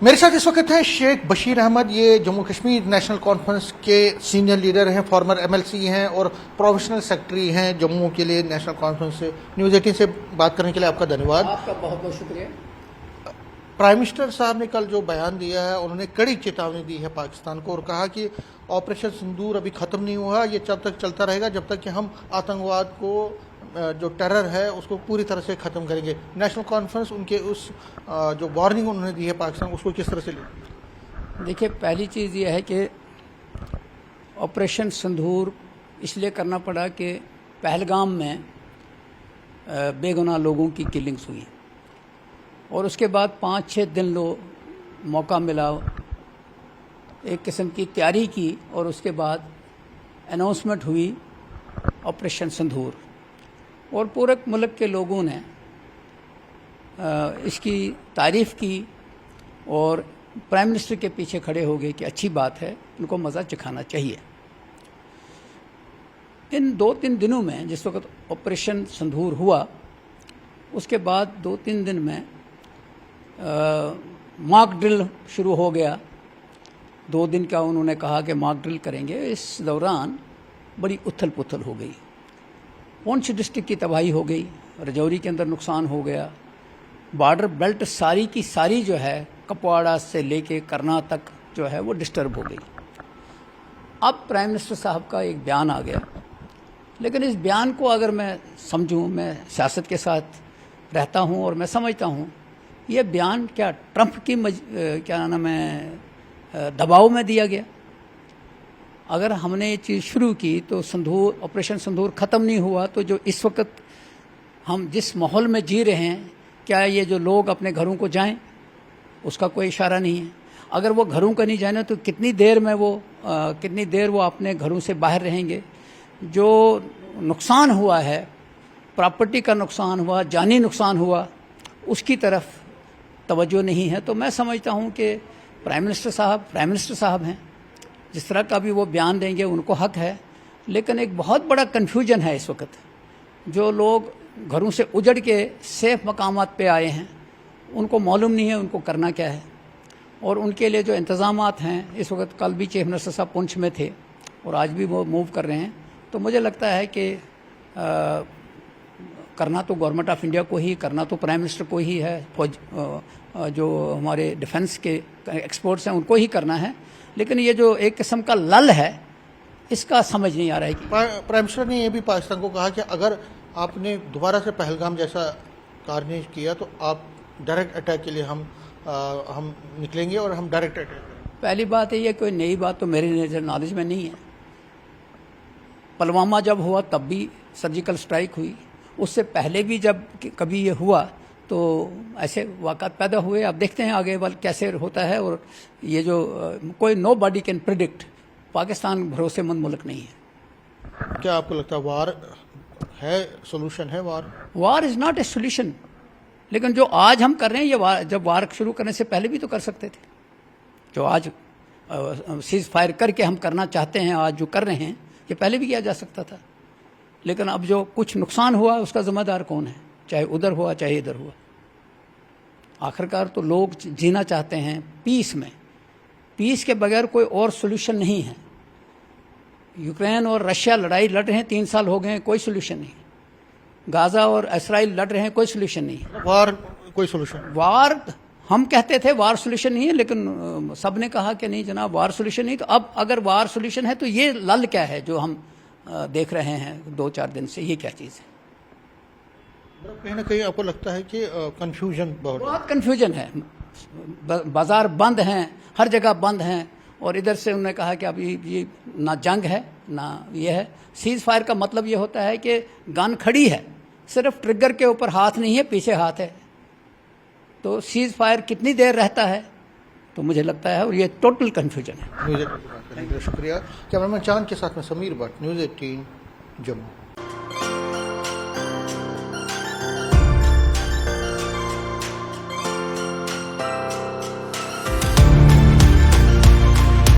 میرے ساتھ اس وقت ہیں شیخ بشیر احمد. یہ جموں کشمیر نیشنل کانفرنس کے سینئر لیڈر ہیں, فارمر MLC ہیں اور پروفیشنل سیکرٹری ہیں جموں کے لیے نیشنل کانفرنس سے. نیوز 18 سے بات کرنے کے لیے آپ کا دھنیہ واد. آپ کا بہت بہت شکریہ. پرائم منسٹر صاحب نے کل جو بیان دیا ہے, انہوں نے کڑی چیتاونی دی ہے پاکستان کو اور کہا کہ آپریشن سندور ابھی ختم نہیں ہوا, یہ جب تک چلتا رہے گا جب تک کہ ہم آتنکواد کو جو ٹیرر ہے اس کو پوری طرح سے ختم کریں گے. نیشنل کانفرنس ان کے اس جو وارننگ انہوں نے دی ہے پاکستان, اس کو کس طرح سے لیں؟ دیکھیے, پہلی چیز یہ ہے کہ آپریشن سندور اس لیے کرنا پڑا کہ پہلگام میں بے گناہ لوگوں کی کلنگز ہوئی اور اس کے بعد 5-6 دن موقع ملا ایک قسم کی تیاری کی اور اس کے بعد اناؤنسمنٹ ہوئی آپریشن سندور, اور پورے ملک کے لوگوں نے اس کی تعریف کی اور پرائم منسٹر کے پیچھے کھڑے ہو گئے کہ اچھی بات ہے, ان کو مزہ چکھانا چاہیے. ان 2-3 دنوں میں جس وقت آپریشن سندور ہوا اس کے بعد 2-3 دن میں ماک ڈرل شروع ہو گیا. 2 دن کا انہوں نے کہا کہ ماک ڈرل کریں گے. اس دوران بڑی اتھل پتھل ہو گئی. پونچھ ڈسٹرکٹ کی تباہی ہو گئی, رجوری کے اندر نقصان ہو گیا, بارڈر بیلٹ ساری کی ساری جو ہے کپواڑہ سے لے کے کرنا تک جو ہے وہ ڈسٹرب ہو گئی. اب پرائم منسٹر صاحب کا ایک بیان آ گیا, لیکن اس بیان کو اگر میں سمجھوں, میں سیاست کے ساتھ رہتا ہوں اور میں سمجھتا ہوں یہ بیان کیا ٹرمپ کی کیا نام ہے دباؤ میں دیا گیا. اگر ہم نے یہ چیز شروع کی تو آپریشن سندور ختم نہیں ہوا تو جو اس وقت ہم جس ماحول میں جی رہے ہیں, کیا یہ جو لوگ اپنے گھروں کو جائیں اس کا کوئی اشارہ نہیں ہے. اگر وہ گھروں کا نہیں جانا تو کتنی دیر وہ اپنے گھروں سے باہر رہیں گے. جو نقصان ہوا ہے, پراپرٹی کا نقصان ہوا, جانی نقصان ہوا, اس کی طرف توجہ نہیں ہے. تو میں سمجھتا ہوں کہ پرائم منسٹر صاحب ہیں, جس طرح کا بھی وہ بیان دیں گے ان کو حق ہے, لیکن ایک بہت بڑا کنفیوژن ہے اس وقت. جو لوگ گھروں سے اجڑ کے سیف مقامات پہ آئے ہیں ان کو معلوم نہیں ہے ان کو کرنا کیا ہے, اور ان کے لیے جو انتظامات ہیں اس وقت, کل بھی چیف منسٹر صاحب پونچھ میں تھے اور آج بھی وہ موو کر رہے ہیں. تو مجھے لگتا ہے کہ کرنا تو گورنمنٹ آف انڈیا کو ہی, کرنا تو پرائم منسٹر کو ہی ہے, جو ہمارے ڈیفنس کے ایکسپرٹس ہیں ان کو ہی کرنا ہے. لیکن یہ جو ایک قسم کا لل ہے اس کا سمجھ نہیں آ رہا ہے. پرائم منسٹر نے یہ بھی پاکستان کو کہا کہ اگر آپ نے دوبارہ سے پہلگام جیسا کارنیج کیا تو آپ ڈائریکٹ اٹیک کے لیے ہم نکلیں گے اور ہم ڈائریکٹ اٹیک کریں گے. پہلی بات ہے, یہ کوئی نئی بات تو میری نالج میں نہیں ہے. پلوامہ جب ہوا تب بھی سرجیکل سٹرائک ہوئی, اس سے پہلے بھی جب کبھی یہ ہوا تو ایسے واقعات پیدا ہوئے. اب دیکھتے ہیں آگے کیسے ہوتا ہے. اور یہ جو کوئی نو باڈی کین پریڈکٹ, پاکستان بھروسے مند ملک نہیں ہے. کیا آپ کو لگتا ہے وار ہے سولوشن ہے؟ وار از ناٹ اے سولوشن. لیکن جو آج ہم کر رہے ہیں یہ جب وار شروع کرنے سے پہلے بھی تو کر سکتے تھے. جو آج سیز فائر کر کے ہم کرنا چاہتے ہیں, آج جو کر رہے ہیں, یہ پہلے بھی کیا جا سکتا تھا. لیکن اب جو کچھ نقصان ہوا اس کا ذمہ دار کون ہے؟ چاہے ادھر ہوا چاہے ادھر ہوا. آخرکار تو لوگ جینا چاہتے ہیں پیس میں. پیس کے بغیر کوئی اور سولوشن نہیں ہے. یوکرین اور رشیا لڑائی لڑ رہے ہیں, 3 سال ہو گئے ہیں, کوئی سولوشن نہیں. غازہ اور اسرائیل لڑ رہے ہیں, کوئی سولوشن نہیں. وار کوئی سولوشن؟ وار ہم کہتے تھے وار سولوشن نہیں ہے, لیکن سب نے کہا کہ نہیں جناب وار سولوشن نہیں. تو اب اگر وار سولوشن ہے تو یہ لل کیا ہے جو ہم دیکھ رہے ہیں 2-4 دن سے, یہ کیا چیز ہے؟ کہیں نہ کہیں آپ کو لگتا ہے کہ کنفیوژن بہت کنفیوژن ہے. بازار بند ہیں, ہر جگہ بند ہیں, اور ادھر سے انہوں نے کہا کہ اب یہ نہ جنگ ہے نہ یہ ہے. سیز فائر کا مطلب یہ ہوتا ہے کہ گن کھڑی ہے, صرف ٹریگر کے اوپر ہاتھ نہیں ہے, پیچھے ہاتھ ہے. تو سیز فائر کتنی دیر رہتا ہے تو مجھے لگتا ہے, اور یہ ٹوٹل کنفیوژن ہے. شکریہ. کیمرہ مین چاند کے ساتھ میں سمیر بٹ, نیوز 18 جموں.